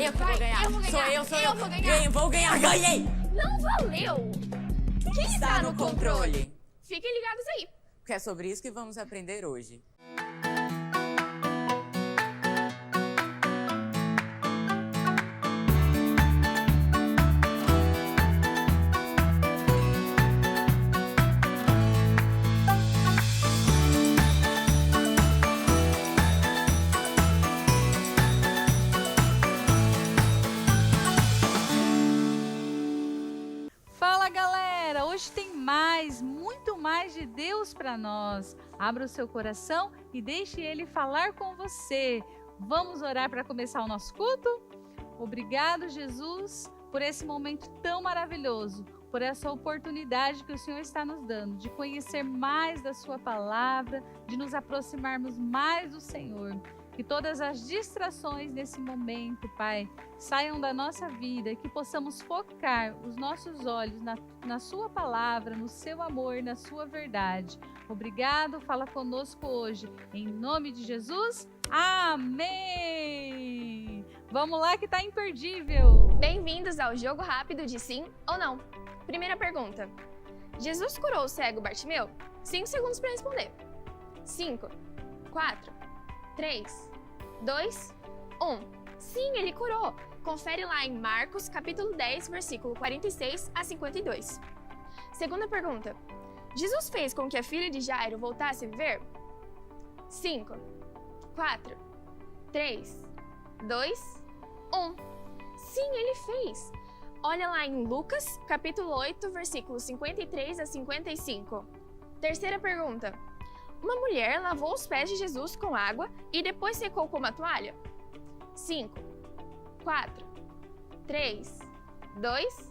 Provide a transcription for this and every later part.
Eu que vou ganhar. Eu vou ganhar. Sou eu. Eu vou ganhar. Vou ganhar. Ganhei. Não valeu! Quem Está no controle. Fiquem ligados aí. Porque é sobre isso que vamos aprender hoje. Fala galera, hoje tem muito mais de Deus para nós. Abra o seu coração e deixe Ele falar com você. Vamos orar para começar o nosso culto? Obrigado, Jesus, por esse momento tão maravilhoso, por essa oportunidade que o Senhor está nos dando de conhecer mais da sua palavra, de nos aproximarmos mais do Senhor. Que todas as distrações nesse momento, Pai, saiam da nossa vida, que possamos focar os nossos olhos na sua palavra, no seu amor, na sua verdade. Obrigado, fala conosco hoje. Em nome de Jesus, amém! Vamos lá que tá imperdível! Bem-vindos ao Jogo Rápido de Sim ou Não. Primeira pergunta. Jesus curou o cego Bartimeu? 5 segundos para responder. 5, 4, 3, 2, 1. Sim, ele curou. Confere lá em Marcos, capítulo 10, versículo 46 a 52. Segunda pergunta. Jesus fez com que a filha de Jairo voltasse a viver? 5, 4, 3, 2, 1. Sim, ele fez. Olha lá em Lucas, capítulo 8, versículos 53 a 55. Terceira pergunta. Uma mulher lavou os pés de Jesus com água e depois secou com uma toalha? 5, 4, 3, 2,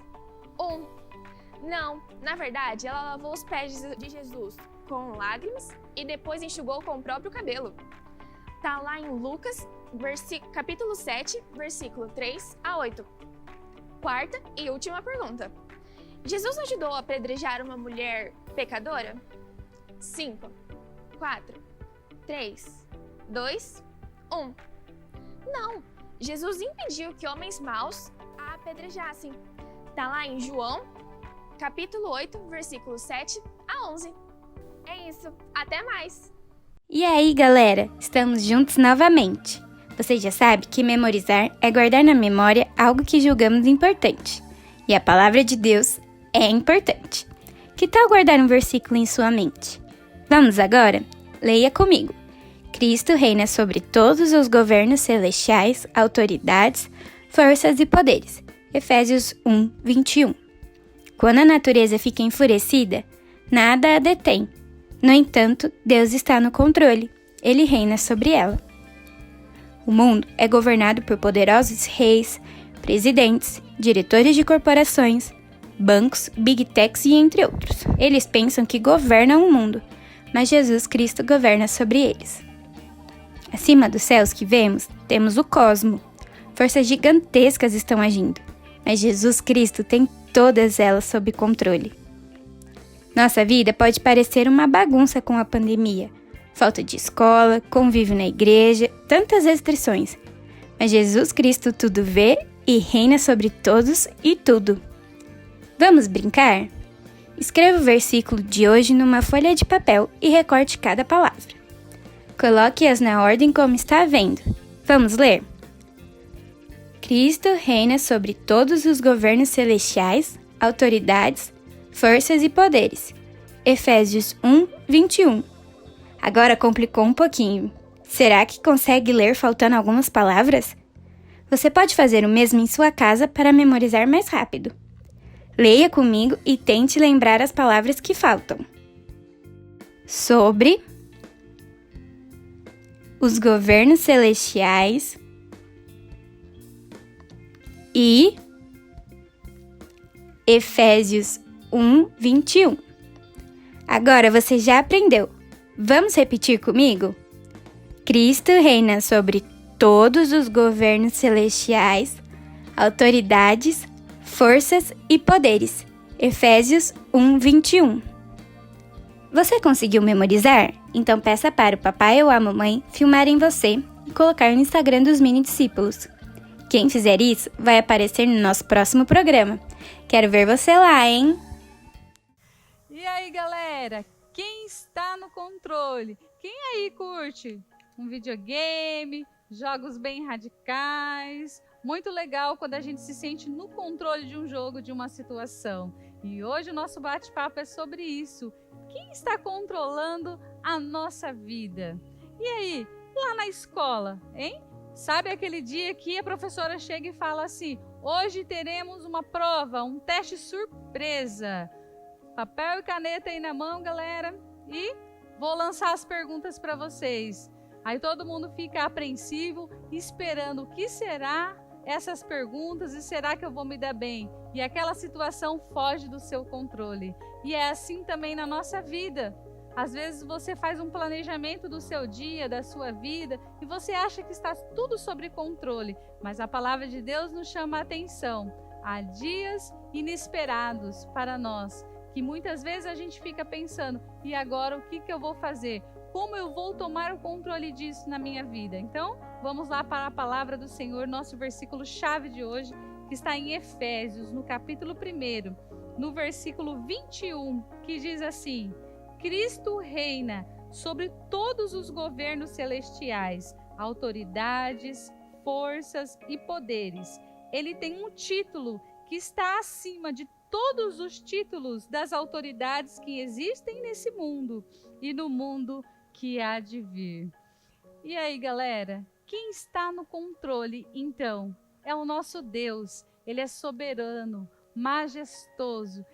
1. Não, na verdade, ela lavou os pés de Jesus com lágrimas e depois enxugou com o próprio cabelo. Tá lá em Lucas, capítulo 7, versículo 3 a 8. Quarta e última pergunta. Jesus ajudou a apedrejar uma mulher pecadora? 5, 4, 3, 2, 1. Não, Jesus impediu que homens maus a apedrejassem. Tá lá em João, capítulo 8, versículos 7 a 11. É isso, até mais! E aí, galera, estamos juntos novamente. Você já sabe que memorizar é guardar na memória algo que julgamos importante. E a palavra de Deus é importante. Que tal guardar um versículo em sua mente? Vamos agora? Leia comigo. Cristo reina sobre todos os governos celestiais, autoridades, forças e poderes. Efésios 1, 21. Quando a natureza fica enfurecida, nada a detém. No entanto, Deus está no controle. Ele reina sobre ela. O mundo é governado por poderosos reis, presidentes, diretores de corporações, bancos, big techs e entre outros. Eles pensam que governam o mundo, mas Jesus Cristo governa sobre eles. Acima dos céus que vemos, temos o cosmo. Forças gigantescas estão agindo, mas Jesus Cristo tem todas elas sob controle. Nossa vida pode parecer uma bagunça com a pandemia. Falta de escola, convívio na igreja, tantas restrições. Mas Jesus Cristo tudo vê e reina sobre todos e tudo. Vamos brincar? Escreva o versículo de hoje numa folha de papel e recorte cada palavra. Coloque-as na ordem como está vendo. Vamos ler? Cristo reina sobre todos os governos celestiais, autoridades, forças e poderes. Efésios 1, 21. Agora complicou um pouquinho. Será que consegue ler faltando algumas palavras? Você pode fazer o mesmo em sua casa para memorizar mais rápido. Leia comigo e tente lembrar as palavras que faltam. Sobre os governos celestiais e Efésios 1, 21. Agora você já aprendeu. Vamos repetir comigo? Cristo reina sobre todos os governos celestiais, autoridades, forças e poderes. Efésios 1, 21. Você conseguiu memorizar? Então peça para o papai ou a mamãe filmarem você e colocar no Instagram dos mini discípulos. Quem fizer isso vai aparecer no nosso próximo programa. Quero ver você lá, hein? E aí, galera? Quem está no controle? Quem aí curte um videogame, jogos bem radicais? Muito legal quando a gente se sente no controle de um jogo, de uma situação. E hoje o nosso bate-papo é sobre isso. Quem está controlando a nossa vida? E aí, lá na escola, hein? Sabe aquele dia que a professora chega e fala assim: hoje teremos uma prova, um teste surpresa. Papel e caneta aí na mão, galera, e vou lançar as perguntas para vocês. Aí todo mundo fica apreensivo, esperando o que será essas perguntas e será que eu vou me dar bem? E aquela situação foge do seu controle. E é assim também na nossa vida. Às vezes você faz um planejamento do seu dia, da sua vida, e você acha que está tudo sob controle, mas a palavra de Deus nos chama a atenção. Há dias inesperados para nós, que muitas vezes a gente fica pensando: e agora o que eu vou fazer? Como eu vou tomar o controle disso na minha vida? Então, vamos lá para a palavra do Senhor, nosso versículo-chave de hoje, que está em Efésios, no capítulo 1, no versículo 21, que diz assim: Cristo reina sobre todos os governos celestiais, autoridades, forças e poderes. Ele tem um título que está acima de todos os títulos das autoridades que existem nesse mundo e no mundo que há de vir. E aí, galera, quem está no controle, então? É o nosso Deus. Ele é soberano, majestoso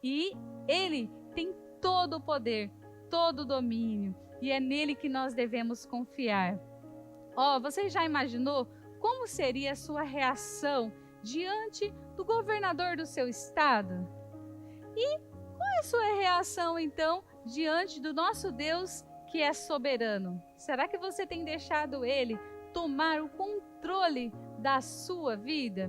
e Ele tem todo o poder, todo o domínio, e é nele que nós devemos confiar. Você já imaginou como seria a sua reação diante do governador do seu estado? E qual é a sua reação, então, diante do nosso Deus que é soberano? Será que você tem deixado Ele tomar o controle da sua vida?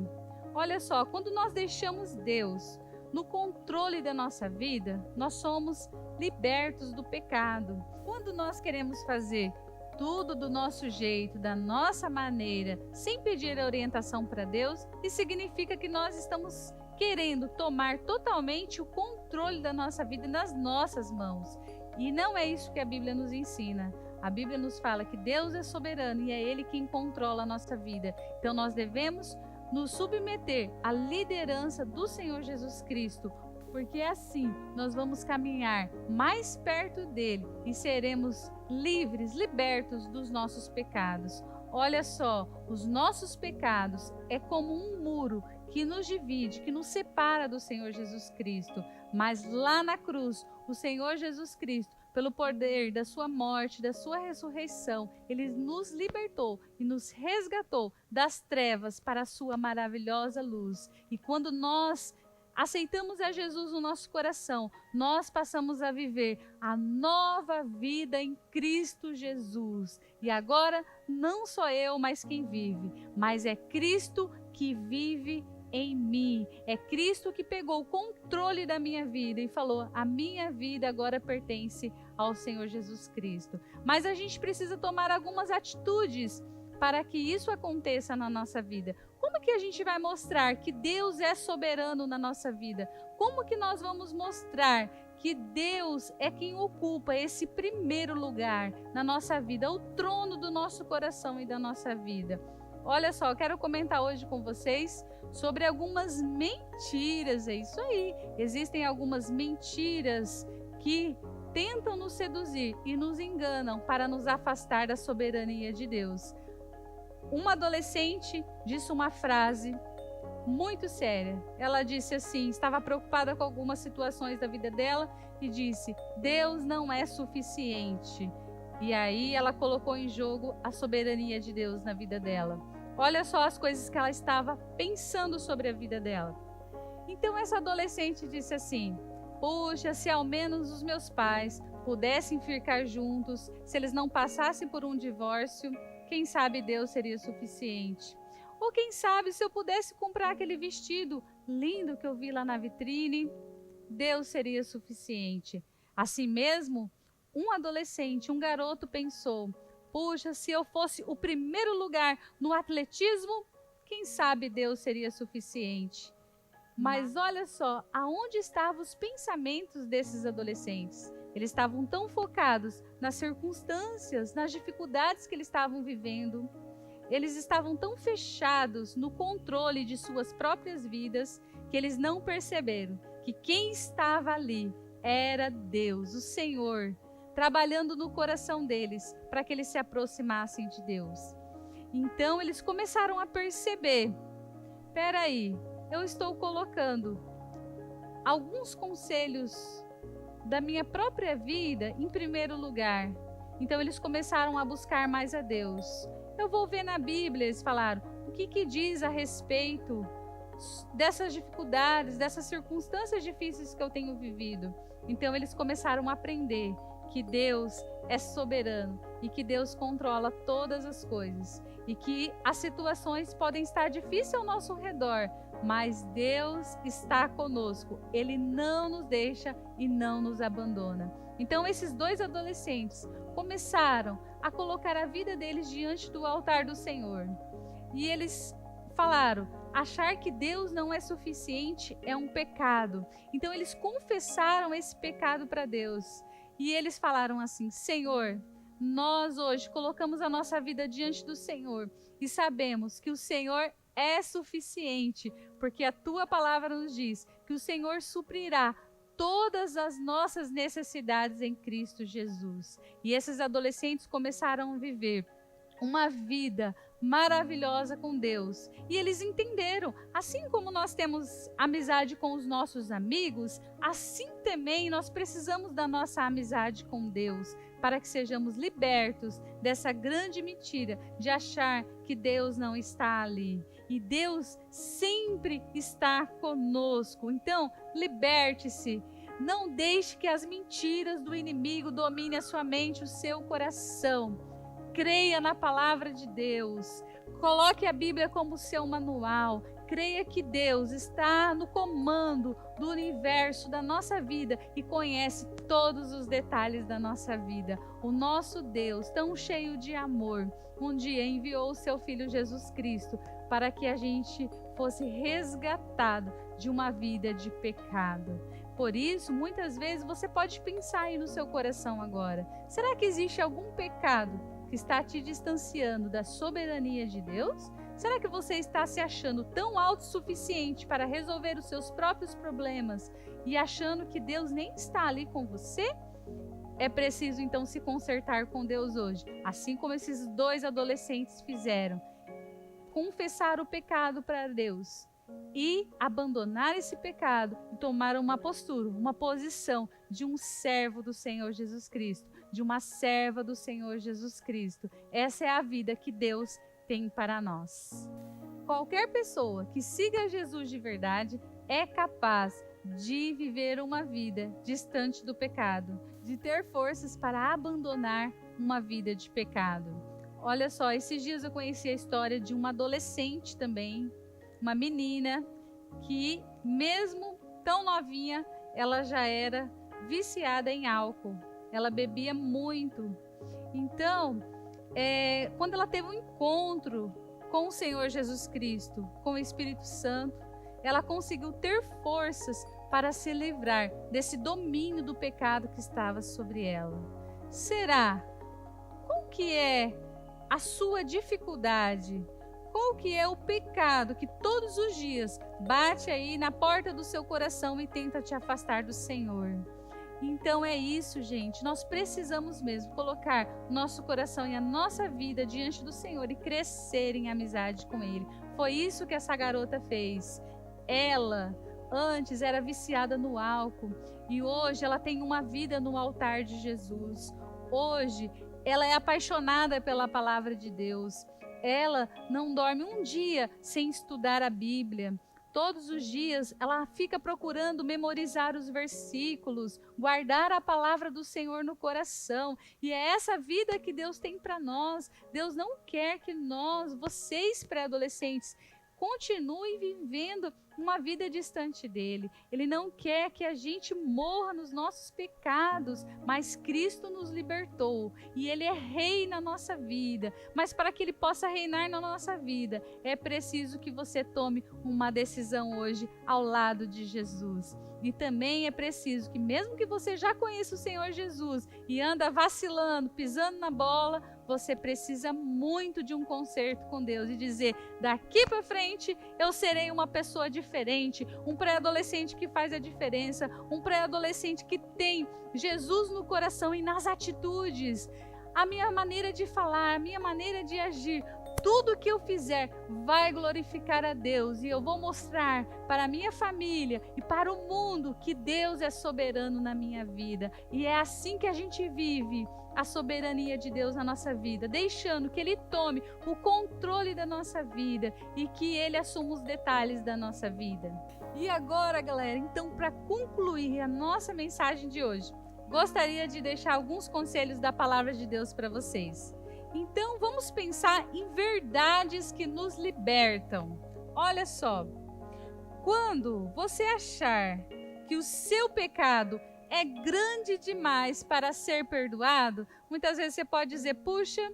Olha só, quando nós deixamos Deus no controle da nossa vida, nós somos libertos do pecado. Quando nós queremos fazer tudo do nosso jeito, da nossa maneira, sem pedir orientação para Deus, isso significa que nós estamos querendo tomar totalmente o controle da nossa vida nas nossas mãos. E não é isso que a Bíblia nos ensina. A Bíblia nos fala que Deus é soberano e é Ele quem controla a nossa vida. Então nós devemos nos submeter à liderança do Senhor Jesus Cristo, porque assim nós vamos caminhar mais perto dele e seremos livres, libertos dos nossos pecados. Olha só, os nossos pecados é como um muro que nos divide, que nos separa do Senhor Jesus Cristo. Mas lá na cruz, o Senhor Jesus Cristo, pelo poder da sua morte, da sua ressurreição, Ele nos libertou e nos resgatou das trevas para a sua maravilhosa luz. E quando nós aceitamos a Jesus no nosso coração, nós passamos a viver a nova vida em Cristo Jesus. E agora, não sou eu mais quem vive, mas é Cristo que vive em mim. É Cristo que pegou o controle da minha vida e falou: a minha vida agora pertence ao Senhor Jesus Cristo. Mas a gente precisa tomar algumas atitudes para que isso aconteça na nossa vida. Como que a gente vai mostrar que Deus é soberano na nossa vida? Como que nós vamos mostrar que Deus é quem ocupa esse primeiro lugar na nossa vida, o trono do nosso coração e da nossa vida? Olha só, eu quero comentar hoje com vocês sobre algumas mentiras. É isso aí. Existem algumas mentiras que tentam nos seduzir e nos enganam para nos afastar da soberania de Deus. Uma adolescente disse uma frase muito séria. Ela disse assim, estava preocupada com algumas situações da vida dela e disse: Deus não é suficiente. E aí ela colocou em jogo a soberania de Deus na vida dela. Olha só as coisas que ela estava pensando sobre a vida dela. Então essa adolescente disse assim: puxa, se ao menos os meus pais pudessem ficar juntos, se eles não passassem por um divórcio, quem sabe Deus seria suficiente. Ou quem sabe se eu pudesse comprar aquele vestido lindo que eu vi lá na vitrine, Deus seria suficiente. Assim mesmo, um adolescente, um garoto pensou: puxa, se eu fosse o primeiro lugar no atletismo, quem sabe Deus seria suficiente. Mas olha só, aonde estavam os pensamentos desses adolescentes? Eles estavam tão focados nas circunstâncias, nas dificuldades que eles estavam vivendo. Eles estavam tão fechados no controle de suas próprias vidas que eles não perceberam que quem estava ali era Deus, o Senhor, trabalhando no coração deles para que eles se aproximassem de Deus. Então eles começaram a perceber, peraí, eu estou colocando alguns conselhos da minha própria vida em primeiro lugar. Então eles começaram a buscar mais a Deus. Eu vou ver na Bíblia, eles falaram, o que diz a respeito dessas dificuldades, dessas circunstâncias difíceis que eu tenho vivido. Então eles começaram a aprender que Deus é soberano e que Deus controla todas as coisas e que as situações podem estar difíceis ao nosso redor, mas Deus está conosco. Ele não nos deixa e não nos abandona. Então esses dois adolescentes começaram a colocar a vida deles diante do altar do Senhor. E eles falaram, achar que Deus não é suficiente é um pecado. Então eles confessaram esse pecado para Deus. E eles falaram assim, Senhor, nós hoje colocamos a nossa vida diante do Senhor e sabemos que o Senhor é suficiente, porque a tua palavra nos diz que o Senhor suprirá todas as nossas necessidades em Cristo Jesus. E esses adolescentes começaram a viver uma vida maravilhosa com Deus. E eles entenderam, assim como nós temos amizade com os nossos amigos, assim também nós precisamos da nossa amizade com Deus, para que sejamos libertos dessa grande mentira de achar que Deus não está ali. E Deus sempre está conosco. Então, liberte-se. Não deixe que as mentiras do inimigo dominem a sua mente, o seu coração. Creia na palavra de Deus. Coloque a Bíblia como seu manual. Creia que Deus está no comando do universo, da nossa vida e conhece todos os detalhes da nossa vida. O nosso Deus, tão cheio de amor, um dia enviou o seu Filho Jesus Cristo para que a gente fosse resgatado de uma vida de pecado. Por isso, muitas vezes você pode pensar aí no seu coração agora, será que existe algum pecado que está te distanciando da soberania de Deus? Será que você está se achando tão autossuficiente para resolver os seus próprios problemas e achando que Deus nem está ali com você? É preciso então se consertar com Deus hoje, assim como esses dois adolescentes fizeram. Confessar o pecado para Deus e abandonar esse pecado e tomar uma postura, uma posição de um servo do Senhor Jesus Cristo, de uma serva do Senhor Jesus Cristo. Essa é a vida que Deus tem para nós. Qualquer pessoa que siga Jesus de verdade é capaz de viver uma vida distante do pecado, de ter forças para abandonar uma vida de pecado. Olha só, esses dias eu conheci a história de uma adolescente também, uma menina que, mesmo tão novinha, ela já era viciada em álcool. Ela bebia muito. Então, quando ela teve um encontro com o Senhor Jesus Cristo, com o Espírito Santo, ela conseguiu ter forças para se livrar desse domínio do pecado que estava sobre ela. Será? Qual que é a sua dificuldade? Qual que é o pecado que todos os dias bate aí na porta do seu coração e tenta te afastar do Senhor? Então é isso, gente. Nós precisamos mesmo colocar nosso coração e a nossa vida diante do Senhor e crescer em amizade com Ele. Foi isso que essa garota fez. Ela antes era viciada no álcool e hoje ela tem uma vida no altar de Jesus. Hoje ela é apaixonada pela palavra de Deus. Ela não dorme um dia sem estudar a Bíblia. Todos os dias ela fica procurando memorizar os versículos, guardar a palavra do Senhor no coração. E é essa vida que Deus tem para nós. Deus não quer que nós, vocês pré-adolescentes, continue vivendo uma vida distante dele. Ele não quer que a gente morra nos nossos pecados, mas Cristo nos libertou e ele é rei na nossa vida. Mas para que ele possa reinar na nossa vida, é preciso que você tome uma decisão hoje ao lado de Jesus. E também é preciso que, mesmo que você já conheça o Senhor Jesus e anda vacilando, pisando na bola, você precisa muito de um conserto com Deus e dizer: daqui para frente eu serei uma pessoa diferente, um pré-adolescente que faz a diferença, um pré-adolescente que tem Jesus no coração e nas atitudes. A minha maneira de falar, a minha maneira de agir, tudo que eu fizer vai glorificar a Deus, e eu vou mostrar para a minha família e para o mundo que Deus é soberano na minha vida. E é assim que a gente vive a soberania de Deus na nossa vida, deixando que Ele tome o controle da nossa vida e que Ele assuma os detalhes da nossa vida. E agora, galera, então, para concluir a nossa mensagem de hoje, gostaria de deixar alguns conselhos da palavra de Deus para vocês. Então, vamos pensar em verdades que nos libertam. Olha só, quando você achar que o seu pecado é grande demais para ser perdoado, muitas vezes você pode dizer: puxa,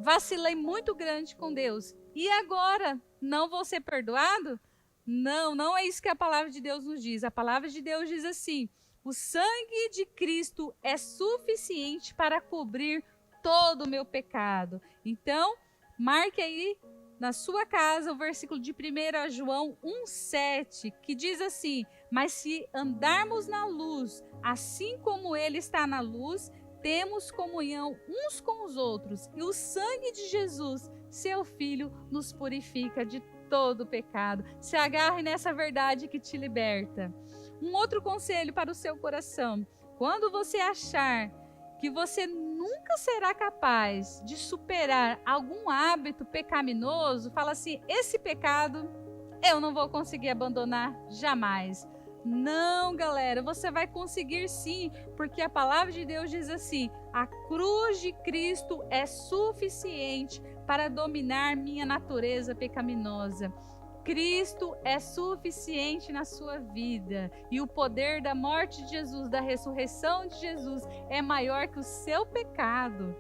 vacilei muito grande com Deus, e agora não vou ser perdoado? Não, não é isso que a palavra de Deus nos diz. A palavra de Deus diz assim: o sangue de Cristo é suficiente para cobrir todo o meu pecado. Então, marque aí na sua casa o versículo de 1 João 1,7, que diz assim: mas se andarmos na luz, assim como Ele está na luz, temos comunhão uns com os outros, e o sangue de Jesus, seu Filho, nos purifica de todo o pecado. Se agarre nessa verdade que te liberta. Um outro conselho para o seu coração: quando você achar que você nunca será capaz de superar algum hábito pecaminoso, fala assim: esse pecado eu não vou conseguir abandonar jamais. Não, galera, você vai conseguir sim, porque a palavra de Deus diz assim: a cruz de Cristo é suficiente para dominar minha natureza pecaminosa. Cristo é suficiente na sua vida, e o poder da morte de Jesus, da ressurreição de Jesus, é maior que o seu pecado.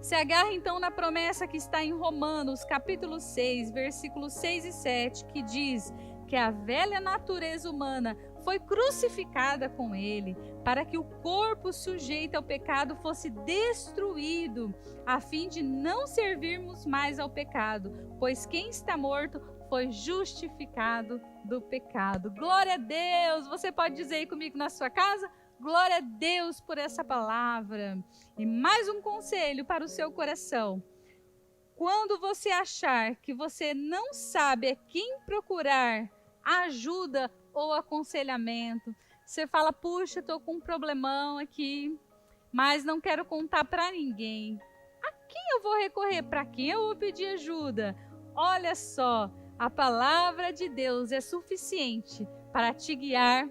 Se agarre então na promessa que está em Romanos, capítulo 6, versículos 6 e 7, que diz que a velha natureza humana foi crucificada com ele, para que o corpo sujeito ao pecado fosse destruído, a fim de não servirmos mais ao pecado, pois quem está morto foi justificado do pecado. Glória a Deus! Você pode dizer aí comigo na sua casa? Glória a Deus por essa palavra. E mais um conselho para o seu coração: quando você achar que você não sabe a quem procurar ajuda ou aconselhamento, você fala: puxa, estou com um problemão aqui, mas não quero contar para ninguém. A quem eu vou recorrer? Para quem eu vou pedir ajuda? Olha só, a palavra de Deus é suficiente para te guiar,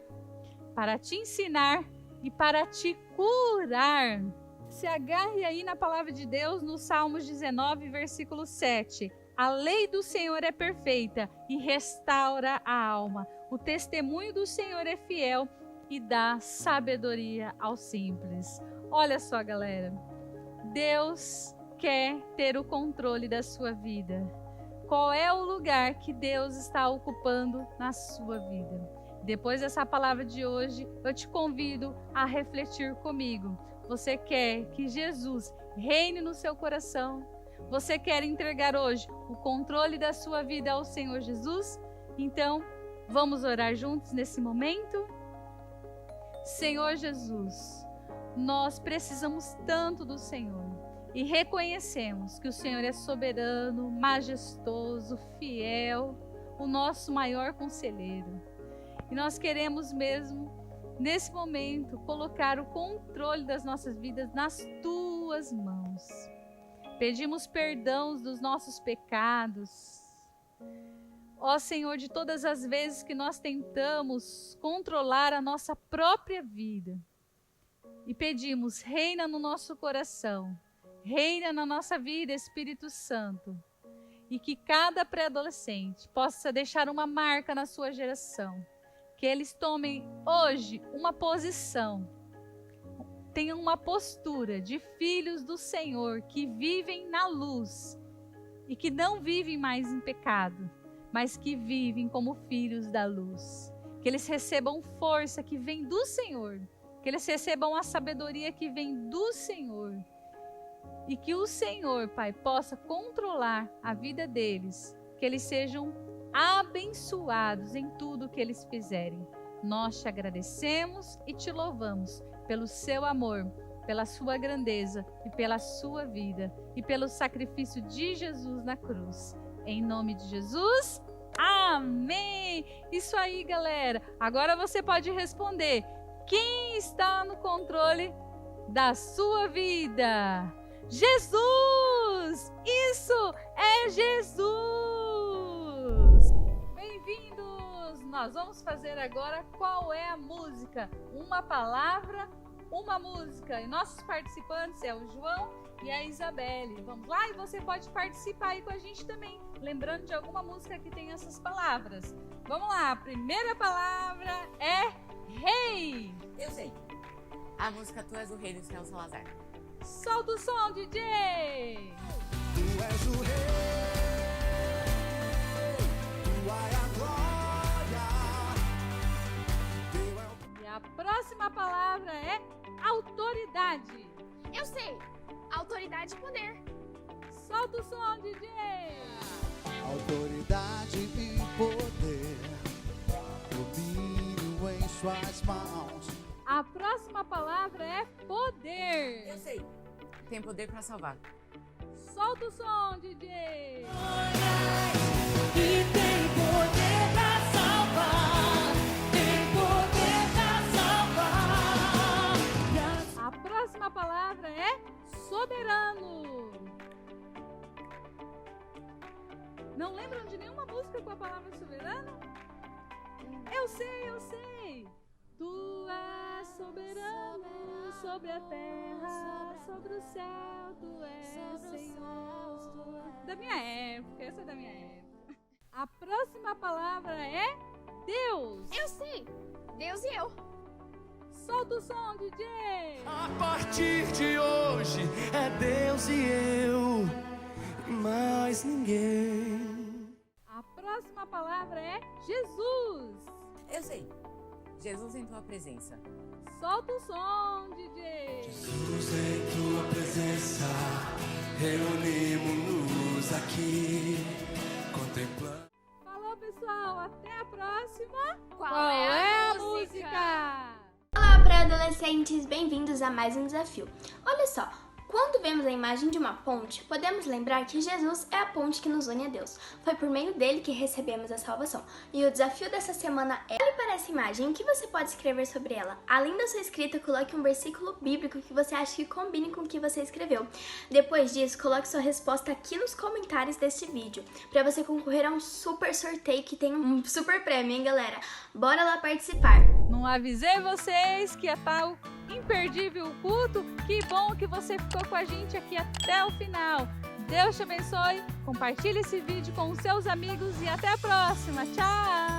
para te ensinar e para te curar. Se agarre aí na palavra de Deus no Salmos 19, versículo 7. A lei do Senhor é perfeita e restaura a alma. O testemunho do Senhor é fiel e dá sabedoria aos simples. Olha só, galera, Deus quer ter o controle da sua vida. Qual é o lugar que Deus está ocupando na sua vida? Depois dessa palavra de hoje, eu te convido a refletir comigo. Você quer que Jesus reine no seu coração? Você quer entregar hoje o controle da sua vida ao Senhor Jesus? Então, vamos orar juntos nesse momento? Senhor Jesus, nós precisamos tanto do Senhor. E reconhecemos que o Senhor é soberano, majestoso, fiel, o nosso maior conselheiro. E nós queremos mesmo, nesse momento, colocar o controle das nossas vidas nas tuas mãos. Pedimos perdão dos nossos pecados. Ó Senhor, de todas as vezes que nós tentamos controlar a nossa própria vida. E pedimos: reina no nosso coração. Reina na nossa vida, Espírito Santo. e que cada pré-adolescente possa deixar uma marca na sua geração. Que eles tomem hoje uma posição, tenham uma postura de filhos do Senhor que vivem na luz e que não vivem mais em pecado, mas que vivem como filhos da luz. Que eles recebam força que vem do Senhor, que eles recebam a sabedoria que vem do Senhor. E que o Senhor, Pai, possa controlar a vida deles, que eles sejam abençoados em tudo que eles fizerem. Nós te agradecemos e te louvamos pelo seu amor, pela sua grandeza e pela sua vida e pelo sacrifício de Jesus na cruz. Em nome de Jesus, amém! Isso aí, galera. Agora você pode responder: quem está no controle da sua vida? Jesus! Isso é Jesus! Bem-vindos! Nós vamos fazer agora qual é a música? Uma palavra, uma música. E nossos participantes é o João e a Isabelle. Vamos lá? E você pode participar aí com a gente também, lembrando de alguma música que tem essas palavras. Vamos lá, a primeira palavra é rei. Eu sei. A música Tu És o Rei do Céu, Salazar. Solta o som, DJ! Tu és o rei, tua é a glória. E a próxima palavra é autoridade. Eu sei. Autoridade e poder. Solta o som, DJ! Autoridade e poder, domínio em suas mãos. A próxima palavra é poder. Eu sei. Tem poder pra salvar. Solta o som, DJ! E tem poder pra salvar, tem poder pra salvar. A próxima palavra é soberano. Não lembram de nenhuma música com a palavra soberano? Eu sei! Tu és soberano sobre a terra, sobre o céu, tu és Senhor. Da minha época, essa é da minha época. A próxima palavra é Deus. Eu sei. Deus e eu. Solta o som, DJ. A partir de hoje é Deus e eu, mais ninguém. A próxima palavra é Jesus. Eu sei. Jesus em tua presença. Solta o som, DJ. Jesus, em tua presença, reunimos-nos aqui, contemplando. Falou, pessoal. Até a próxima. Qual é a música? Olá, pré-adolescentes! Bem-vindos a mais um desafio. Olha só, quando vemos a imagem de uma ponte, podemos lembrar que Jesus é a ponte que nos une a Deus. Foi por meio dele que recebemos a salvação. E o desafio dessa semana é: olhe para essa imagem, o que você pode escrever sobre ela? Além da sua escrita, coloque um versículo bíblico que você acha que combine com o que você escreveu. Depois disso, coloque sua resposta aqui nos comentários deste vídeo, para você concorrer a um super sorteio que tem um super prêmio, hein, galera? Bora lá participar! Não avisei vocês que ia estar o imperdível culto? Que bom que você ficou com a gente aqui até o final. Deus te abençoe, compartilhe esse vídeo com os seus amigos e até a próxima. Tchau!